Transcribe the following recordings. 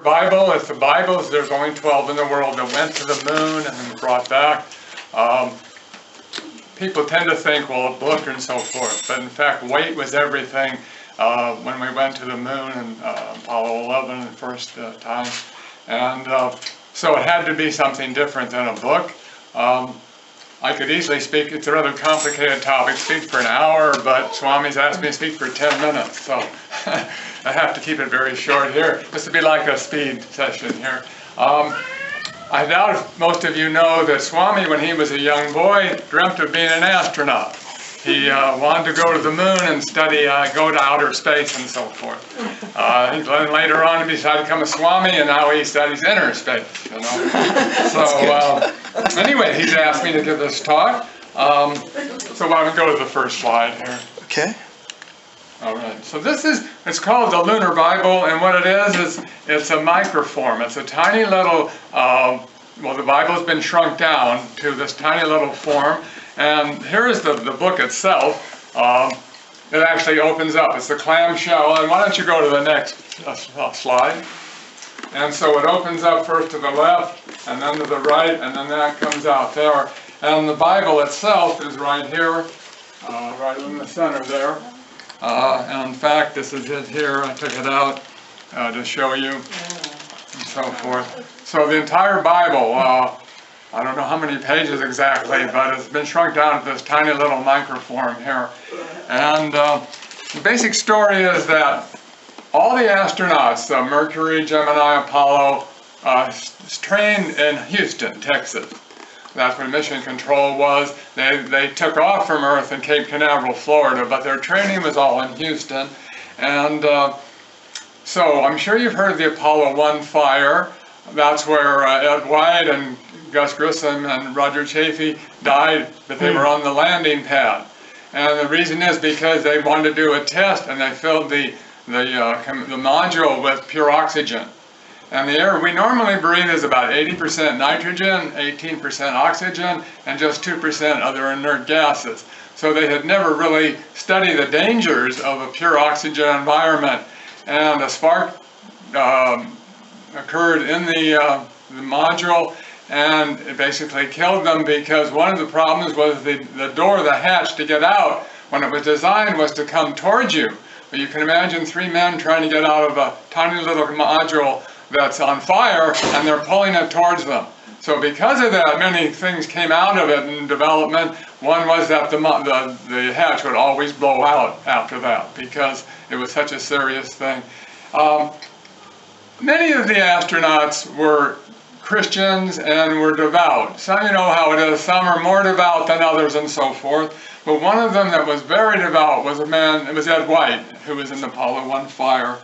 Bible, it's the Bibles. There's only 12 in the world that went to the moon and then brought back. People tend to think, well, a book and so forth, but in fact, weight was everything when we went to the moon in Apollo 11 the first time. And so it had to be something different than a book. I could easily speak, it's a rather complicated topic, speak for an hour, but Swami's asked me to speak for 10 minutes, so I have to keep it very short here. This would be like a speed session here. I doubt if most of you know that Swami, when he was a young boy, dreamt of being an astronaut. He wanted to go to the moon and study, go to outer space and so forth. Then later on he decided to become a Swami, and now he studies inner space, you know. So anyway, he's asked me to give this talk. So why don't we go to the first slide here. Okay. All right, so it's called the Lunar Bible, and what it is it's a microform. It's a tiny little, well, the Bible's been shrunk down to this tiny little form, and here is the book itself. It actually opens up. It's the clamshell, and why don't you go to the next slide. And so it opens up first to the left, and then to the right, and then that comes out there. And the Bible itself is right here, right in the center there. And in fact, this is it here. I took it out to show you, and so forth. So the entire Bible, I don't know how many pages exactly, but it's been shrunk down to this tiny little microform here. And the basic story is that all the astronauts, Mercury, Gemini, Apollo, trained in Houston, Texas. That's where mission control was. They took off from Earth in Cape Canaveral, Florida, but their training was all in Houston. And so I'm sure you've heard of the Apollo 1 fire. That's where Ed White and Gus Grissom and Roger Chaffee died, but they were on the landing pad. And the reason is because they wanted to do a test, and they filled the module with pure oxygen. And the air we normally breathe is about 80% nitrogen, 18% oxygen, and just 2% other inert gases. So they had never really studied the dangers of a pure oxygen environment. And a spark occurred in the module, and it basically killed them because one of the problems was the door, the hatch to get out, when it was designed, was to come towards you. But you can imagine 3 men trying to get out of a tiny little module that's on fire, and they're pulling it towards them. So because of that, many things came out of it in development. One was that the hatch would always blow out after that because it was such a serious thing. Many of the astronauts were Christians and were devout. Some, you know how it is, some are more devout than others and so forth. But one of them that was very devout was it was Ed White, who was in the Apollo 1 fire.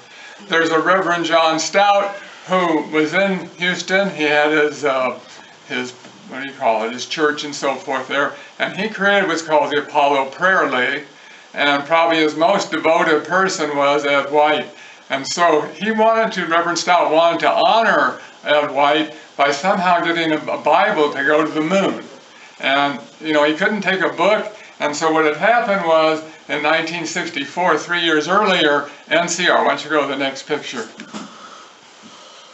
There's a Reverend John Stout, who was in Houston. He had his what do you call it, his church and so forth there, and he created what's called the Apollo Prayer League, and probably his most devoted person was Ed White. And so Reverend Stout wanted to honor Ed White by somehow getting a Bible to go to the moon. And, you know, he couldn't take a book, and so what had happened was, in 1964, 3 years earlier, NCR, why don't you go to the next picture?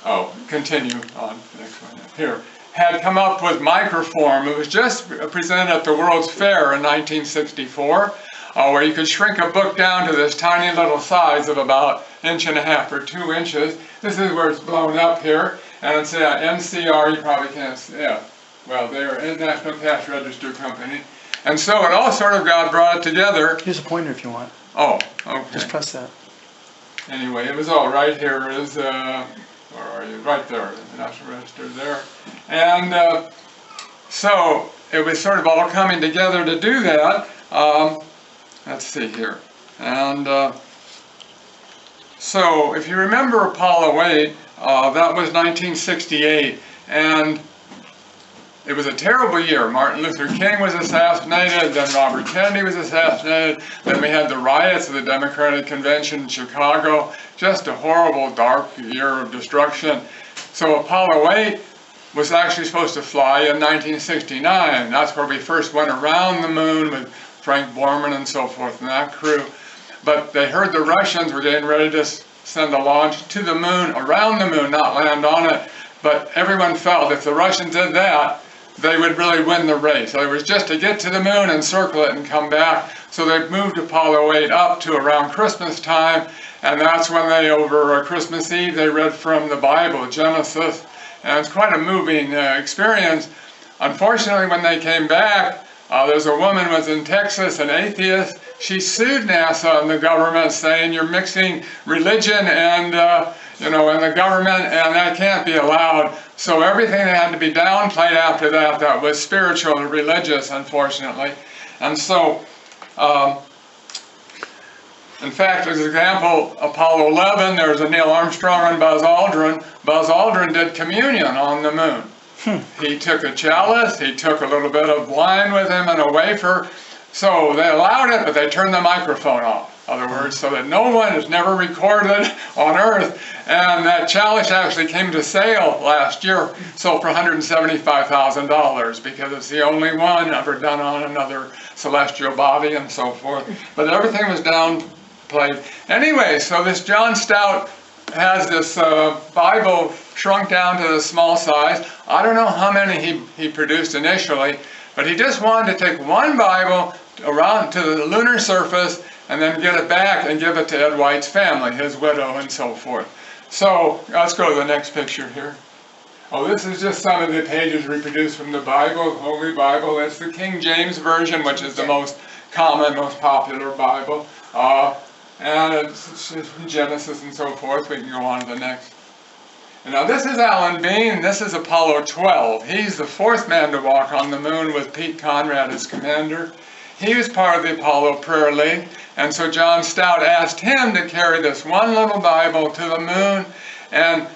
Oh, continue on, next one. Here, had come up with microform. It was just presented at the World's Fair in 1964, where you could shrink a book down to this tiny little size of about 1.5 or 2 inches. This is where it's blown up here, and it's NCR, you probably can't see, yeah. Well, they're an International Cash Register Company. And so it all sort of got brought together. Here's a pointer if you want. Oh, okay. Just press that. Anyway, it was all right here is, where are you? Right there, the National Register there. And so it was sort of all coming together to do that. Let's see here. And so if you remember Apollo 8, that was 1968. And it was a terrible year. Martin Luther King was assassinated, then Robert Kennedy was assassinated, then we had the riots of the Democratic Convention in Chicago. Just a horrible, dark year of destruction. So Apollo 8 was actually supposed to fly in 1969. That's where we first went around the moon with Frank Borman and so forth and that crew. But they heard the Russians were getting ready to send a launch to the moon, around the moon, not land on it. But everyone felt if the Russians did that, they would really win the race. So it was just to get to the moon and circle it and come back. So they moved Apollo 8 up to around Christmas time, and that's when they, over Christmas Eve, they read from the Bible, Genesis, and it's quite a moving experience. Unfortunately, when they came back, there's a woman was in Texas, an atheist. She sued NASA and the government, saying you're mixing religion and and the government, and that can't be allowed. So everything had to be downplayed after that that was spiritual or religious, unfortunately. And so, in fact, as an example, Apollo 11, there was a Neil Armstrong and Buzz Aldrin. Buzz Aldrin did communion on the moon. He took a chalice, he took a little bit of wine with him and a wafer. So they allowed it, but they turned the microphone off. In other words, so that no one is never recorded on Earth. And that chalice actually came to sale last year, sold for $175,000, because it's the only one ever done on another celestial body and so forth. But everything was downplayed. Anyway, so this John Stout has this Bible shrunk down to the small size. I don't know how many he produced initially, but he just wanted to take one Bible around to the lunar surface and then get it back and give it to Ed White's family, his widow and so forth. So let's go to the next picture here. Oh, this is just some of the pages reproduced from the Bible, Holy Bible. It's the King James Version, which is the most common, most popular Bible. And it's Genesis and so forth. We can go on to the next. And now this is Alan Bean. This is Apollo 12. He's the fourth man to walk on the moon with Pete Conrad as commander. He was part of the Apollo Prayer League. And so John Stout asked him to carry this one little Bible to the moon. And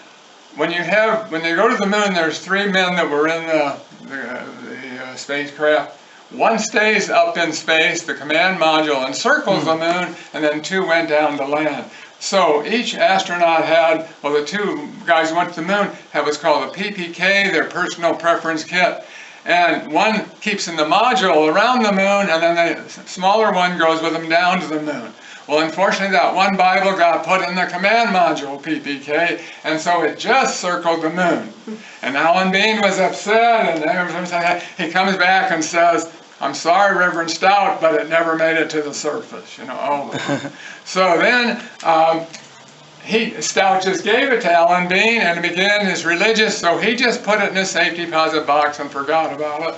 when you go to the moon, there's three men that were in the spacecraft. One stays up in space, the command module, and circles the moon, and then two went down to land. So each astronaut had, well, the two guys who went to the moon have what's called a PPK, their personal preference kit. And one keeps in the module around the moon, and then the smaller one goes with them down to the moon. Well, unfortunately, that one Bible got put in the command module, PPK, and so it just circled the moon. And Alan Bean was upset, and he comes back and says, "I'm sorry, Reverend Stout, but it never made it to the surface." So then Stout just gave it to Alan Bean, and began his religious, so he just put it in his safe deposit box and forgot about it.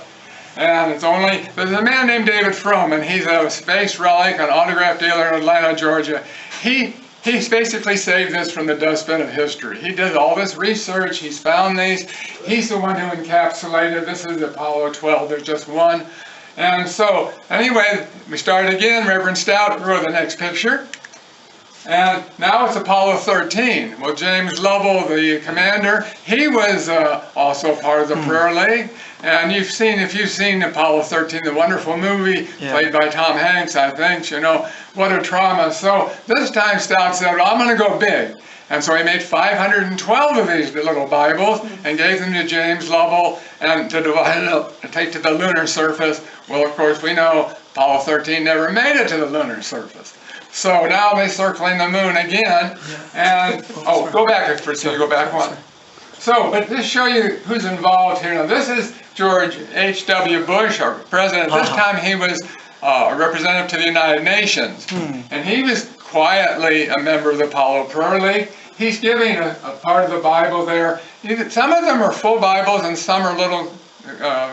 And there's a man named David Fromm, and he's a space relic, an autograph dealer in Atlanta, Georgia. He basically saved this from the dustbin of history. He did all this research, he's found these. He's the one who encapsulated, this is Apollo 12, there's just one. And so, anyway, we start again. Reverend Stout, go to the next picture. And now it's Apollo 13. Well, James Lovell, the commander, he was also part of the Prayer League. And if you've seen Apollo 13, the wonderful movie played by Tom Hanks, I think, what a trauma. So this time Stout said, well, I'm going to go big. And so he made 512 of these little Bibles and gave them to James Lovell and to divide it up and take to the lunar surface. Well, of course, we know Apollo 13 never made it to the lunar surface. So now they're circling the moon again. And, go back for a second, go back one. So, but just show you who's involved here. Now, this is George H.W. Bush, our president. This time he was a representative to the United Nations. And he was quietly a member of the Apollo Prayer League. He's giving a part of the Bible there. Some of them are full Bibles and some are little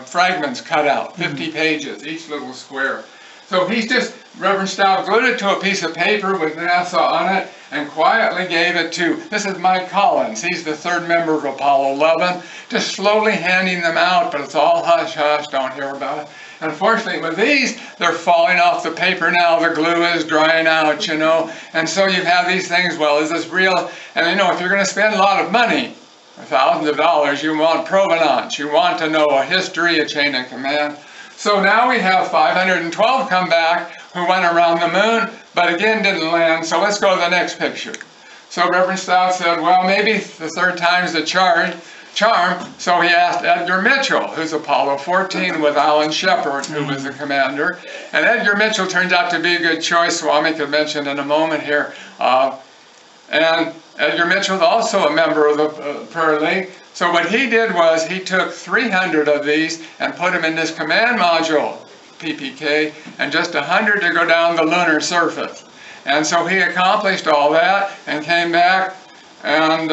fragments cut out, 50 pages, each little square. So Reverend Stout glued it to a piece of paper with NASA on it and quietly gave it to, this is Mike Collins, he's the third member of Apollo 11, just slowly handing them out, but it's all hush-hush, don't hear about it. Unfortunately, with these, they're falling off the paper now, the glue is drying out, and so you have these things, well, is this real? And if you're going to spend a lot of money, thousands of dollars, you want provenance, you want to know a history, a chain of command. So now we have 512 come back who went around the moon, but again didn't land. So let's go to the next picture. So Reverend Stout said, well, maybe the third time's the charm. So he asked Edgar Mitchell, who's Apollo 14 with Alan Shepard, who was the commander. And Edgar Mitchell turns out to be a good choice. Swami could mention in a moment here. And Edgar Mitchell was also a member of the Prayer League. So what he did was he took 300 of these and put them in this command module, PPK, and just 100 to go down the lunar surface. And so he accomplished all that and came back. And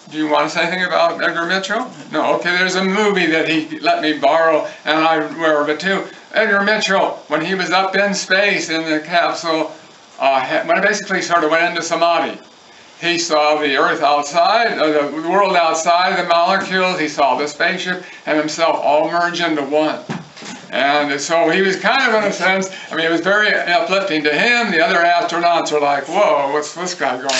do you want to say anything about Edgar Mitchell? No. Okay, there's a movie that he let me borrow, and I'm aware of it too. Edgar Mitchell, when he was up in space in the capsule, when it basically sort of went into samadhi, he saw the Earth outside, the world outside, the molecules. He saw the spaceship and himself all merge into one. And so he was kind of, in a sense, I mean, it was very uplifting to him. The other astronauts were like, whoa, what's this guy going on?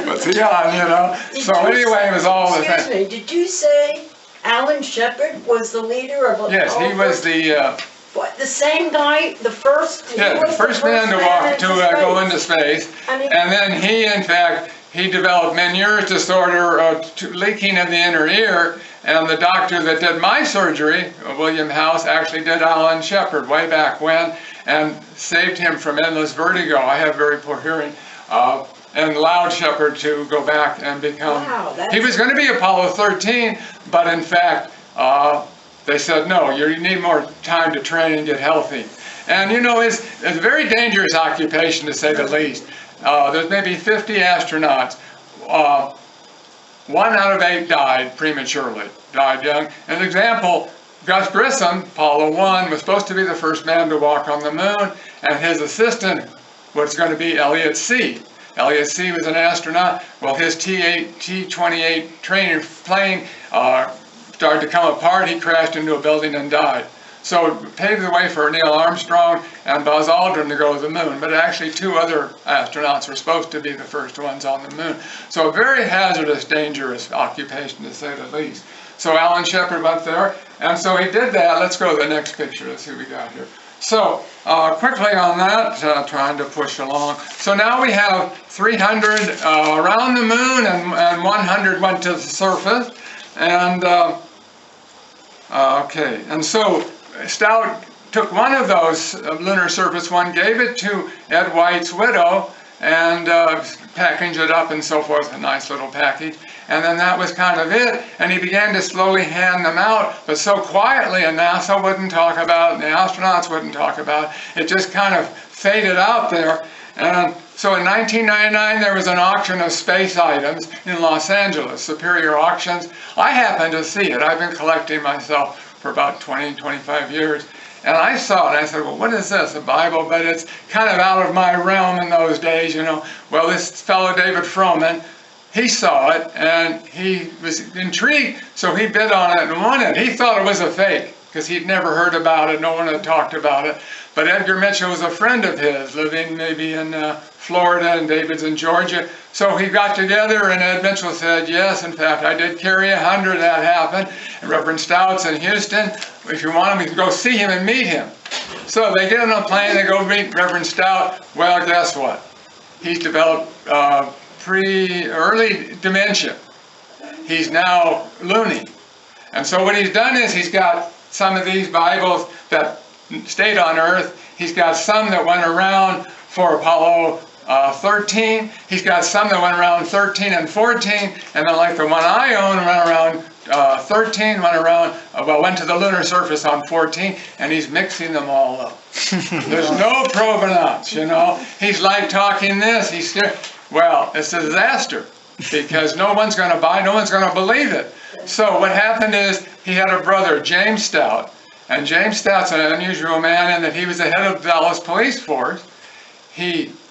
What's he on, you know? So anyway, it was all the Excuse me, did you say Alan Shepard was the leader of Yes, he was the... what, the same guy, the first? Yeah, the first man to walk, to go into space. And then he, in fact, he developed Meniere's disorder, leaking in the inner ear. And the doctor that did my surgery, William House, actually did Alan Shepard way back when and saved him from endless vertigo. I have very poor hearing. And allowed Shepard to go back and become... Wow, he was going to be Apollo 13, but in fact, they said, no, you need more time to train and get healthy. And you know, it's a very dangerous occupation, to say the least. There's maybe 50 astronauts. 1 out of 8 died prematurely, died young. As an example, Gus Grissom, Apollo 1, was supposed to be the first man to walk on the moon, and his assistant was going to be Elliot C. Elliot C. was an astronaut. Well, his T-28 trainer plane started to come apart. He crashed into a building and died. So it paved the way for Neil Armstrong and Buzz Aldrin to go to the moon. But actually 2 other astronauts were supposed to be the first ones on the moon. So a very hazardous, dangerous occupation, to say the least. So Alan Shepard went there, and so he did that. Let's go to the next picture. Let's see what we got here. So quickly on that, trying to push along. So now we have 300 around the moon, and 100 went to the surface. And okay, and so Stout took one of those lunar surface one, gave it to Ed White's widow, and packaged it up and so forth, a nice little package. And then that was kind of it, and he began to slowly hand them out, but so quietly, and NASA wouldn't talk about it, and the astronauts wouldn't talk about it. It just kind of faded out there. And so in 1999, there was an auction of space items in Los Angeles, Superior Auctions. I happened to see it. I've been collecting myself for about 20, 25 years. And I saw it, and I said, well, what is this, a Bible? But it's kind of out of my realm in those days, you know. Well, this fellow, David Froman, he saw it, and he was intrigued, so he bid on it and won it. He thought it was a fake, because he'd never heard about it, no one had talked about it. But Edgar Mitchell was a friend of his, living maybe in Florida, and David's in Georgia. So he got together, and Ed Mitchell said, yes, in fact, I did carry 100, that happened. And Reverend Stout's in Houston. If you want him, you can go see him and meet him. So they get on a plane, they go meet Reverend Stout. Well, guess what? He's developed early dementia. He's now loony. And so what he's done is he's got some of these Bibles that stayed on Earth. He's got some that went around for Apollo 13. He's got some that went around 13 and 14. And then like the one I own went around 13, went to the lunar surface on 14. And he's mixing them all up. There's no provenance, you know. He's like talking this. Well, it's a disaster. Because no one's going to buy, no one's going to believe it. So what happened is he had a brother, James Stout. And James Stout's an unusual man in that he was the head of the Dallas police force.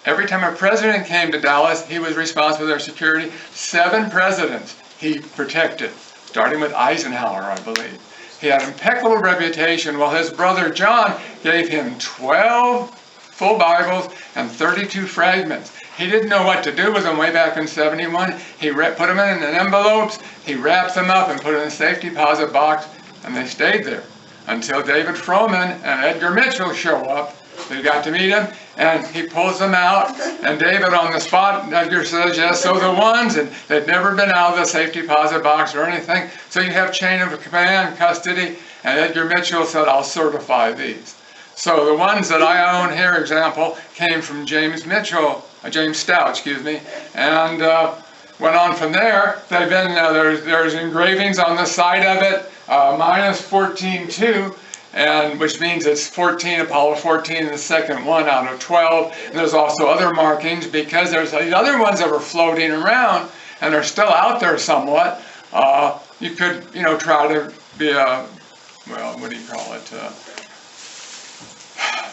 Every time a president came to Dallas, he was responsible for their security. 7 presidents he protected, starting with Eisenhower, I believe. He had an impeccable reputation, while his brother John gave him 12 full Bibles and 32 fragments. He didn't know what to do with them way back in 71. He put them in envelopes, he wrapped them up and put them in a safe deposit box, and they stayed there until David Froman and Edgar Mitchell show up. They got to meet him, and he pulls them out, and David on the spot, Edgar says, yes, so the ones, and they'd never been out of the safe deposit box or anything. So you have chain of command, custody, and Edgar Mitchell said, I'll certify these. So the ones that I own here, example, came from James Mitchell James Stout, excuse me, and went on from there. They've been there's engravings on the side of it, minus 14.2. And which means it's 14, Apollo 14, the second one out of 12. And there's also other markings because there's these other ones that were floating around and are still out there somewhat. You could, try to be well, what do you call it?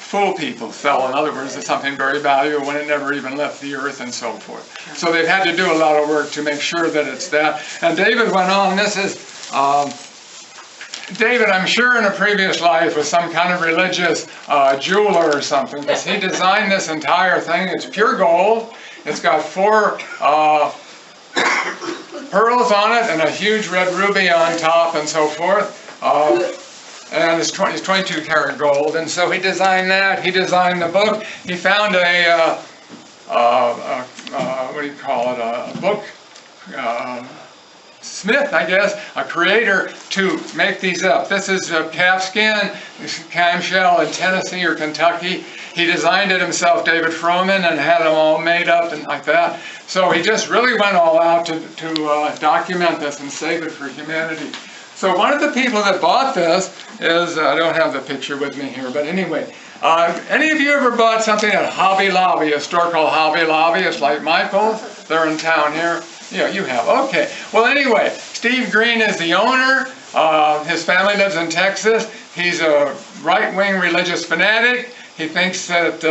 Fool people, sell, in other words, it's something very valuable when it never even left the earth and so forth. So they've had to do a lot of work to make sure that it's that. And David went on, this is... David, I'm sure in a previous life was some kind of religious jeweler or something, because he designed this entire thing. It's pure gold. It's got 4 pearls on it and a huge red ruby on top and so forth. And it's 22 karat gold. And so he designed that. He designed the book. He found what do you call it, a book smith, I guess, a creator, to make these up. This is calfskin, clamshell in Tennessee or Kentucky. He designed it himself, David Froman, and had them all made up and like that. So he just really went all out to document this and save it for humanity. So one of the people that bought this is, I don't have the picture with me here, but anyway, any of you ever bought something at Hobby Lobby, a store called Hobby Lobby? It's like Michael's. They're in town here. Yeah, you have. Okay. Well, anyway, Steve Green is the owner. His family lives in Texas. He's a right-wing religious fanatic. He thinks that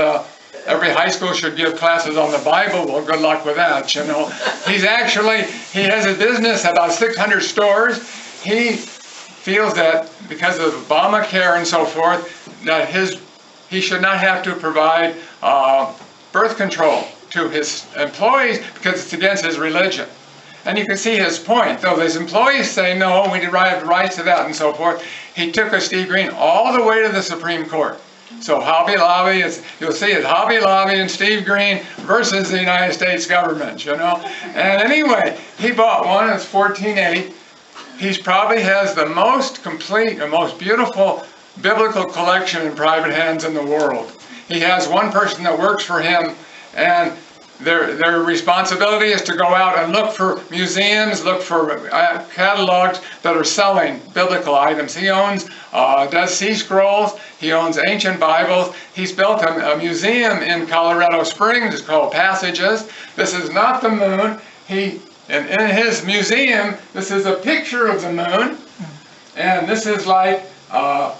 every high school should give classes on the Bible. Well, good luck with that, he has a business, about 600 stores. He feels that because of Obamacare and so forth, that he should not have to provide birth control to his employees because it's against his religion. And you can see his point. Though his employees say, no, we derive rights to that and so forth, he took a Steve Green all the way to the Supreme Court. So Hobby Lobby, you'll see it, Hobby Lobby and Steve Green versus the United States government, And anyway, he bought one, it's 14.8. He probably has the most complete and most beautiful biblical collection in private hands in the world. He has one person that works for him, and their responsibility is to go out and look for museums, look for catalogs that are selling biblical items. He owns, does sea scrolls, he owns ancient Bibles. He's built a museum in Colorado Springs. It's called Passages. This is not the moon. And in his museum, this is a picture of the moon, and this is like a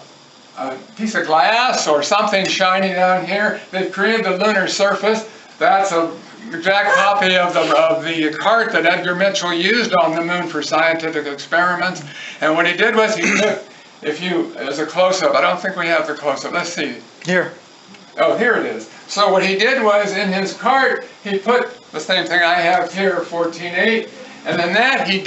piece of glass or something shiny down here. They've created the lunar surface. That's an exact copy of the cart that Edgar Mitchell used on the moon for scientific experiments. And what he did was he took, as a close-up, I don't think we have the close-up. Let's see. Here. Oh, here it is. So what he did was, in his cart, he put the same thing I have here, 14.8, and then that he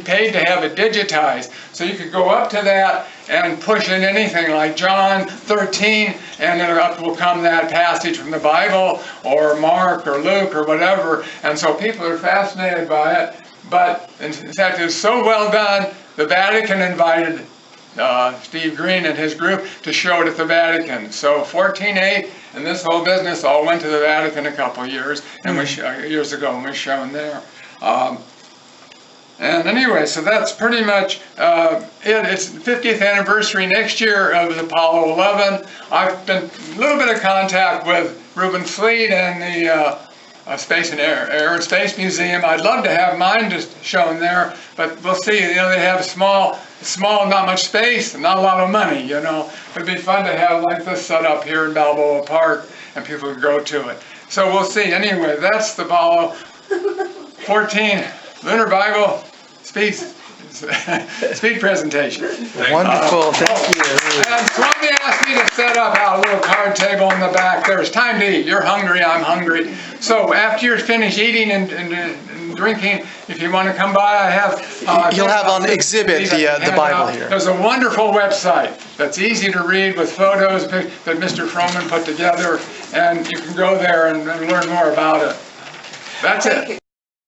paid to have it digitized. So you could go up to that and push in anything like John 13, and then up will come that passage from the Bible, or Mark, or Luke, or whatever. And so people are fascinated by it. But in fact, it's so well done, the Vatican invited Steve Green and his group to show it at the Vatican. So 14.8 and this whole business all went to the Vatican a couple years years ago, and was shown there. And anyway, so that's pretty much it. It's the 50th anniversary next year of Apollo 11. I've been a little bit of contact with Reuben Fleet and the Space and Air and Space Museum. I'd love to have mine just shown there, but we'll see. They have small, not much space, and not a lot of money. It'd be fun to have like this set up here in Balboa Park, and people could go to it. So we'll see. Anyway, that's the Apollo 14 Lunar Bible speed presentation. Wonderful, thank you. And Swami asked me to set up a little card table in the back. There's time to eat. You're hungry, I'm hungry. So after you're finished eating and drinking, if you want to come by, I have... You'll have on exhibit the Bible here. There's a wonderful website that's easy to read with photos that Mr. Froman put together, and you can go there and learn more about it. That's it.